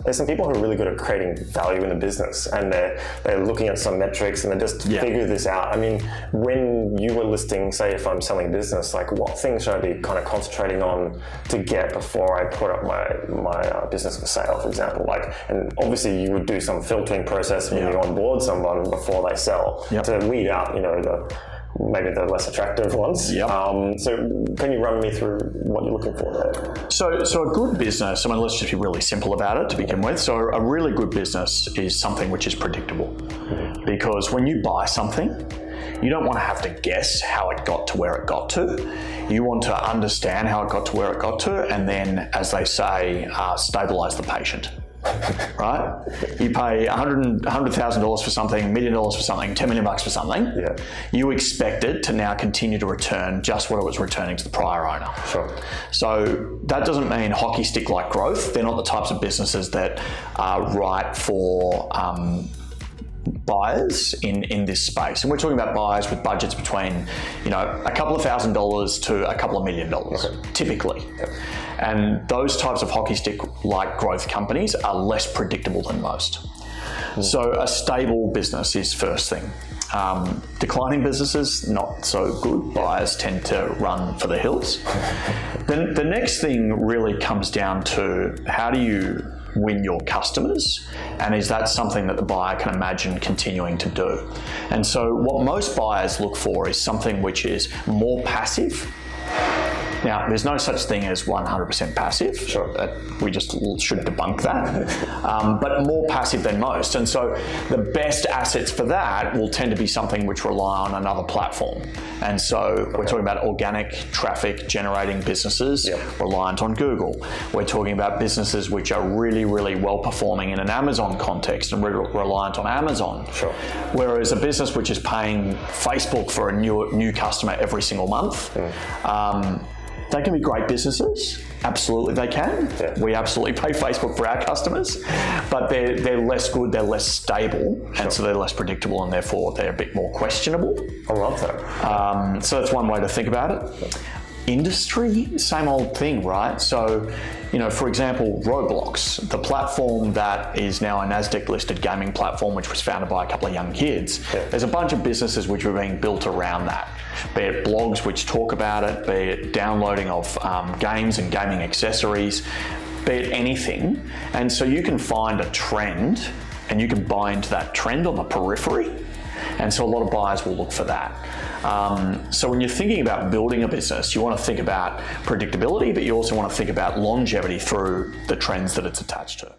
there's some people who are really good at creating value in the business, and they're looking at some metrics and they just figure this out. I mean, when you were listing, say if I'm selling a business, like what things should I be kind of concentrating on to get before I put up my business for sale, for example? Like, and obviously you would do some filtering process when you onboard someone before they sell to weed out, maybe the less attractive ones. So can you run me through what you're looking for there? So a good business, let's just be really simple about it to begin with. So a really good business is something which is predictable. Because when you buy something, you don't want to have to guess how it got to where it got to. You want to understand how it got to where it got to, and then, as they say, stabilize the patient. Right? You pay $100,000 for something, $1 million for something, $10 million for something. You expect it to now continue to return just what it was returning to the prior owner. So that doesn't mean hockey stick-like growth. They're not the types of businesses that are right for buyers in this space. And we're talking about buyers with budgets between, a couple of $1,000s to a couple of $1 million, typically. And those types of hockey stick-like growth companies are less predictable than most. So a stable business is first thing. Declining businesses, not so good. Buyers tend to run for the hills. Then the next thing really comes down to how do you win your customers, and is that something that the buyer can imagine continuing to do? And so what most buyers look for is something which is more passive. Now, there's no such thing as 100% passive. We just should debunk that. But more passive than most. And so the best assets for that will tend to be something which rely on another platform. And so we're talking about organic traffic generating businesses reliant on Google. We're talking about businesses which are really, really well performing in an Amazon context and reliant on Amazon. Whereas a business which is paying Facebook for a new customer every single month, they can be great businesses. Absolutely they can. We absolutely pay Facebook for our customers, but they're less good, they're less stable, and so they're less predictable, and therefore they're a bit more questionable. I love that. So that's one way to think about it. Industry, same old thing, right? So, for example, Roblox, the platform that is now a NASDAQ-listed gaming platform, which was founded by a couple of young kids, there's a bunch of businesses which are being built around that, be it blogs which talk about it, be it downloading of games and gaming accessories, be it anything. And so you can find a trend and you can buy into that trend on the periphery. And so a lot of buyers will look for that. So when you're thinking about building a business, you want to think about predictability, but you also want to think about longevity through the trends that it's attached to.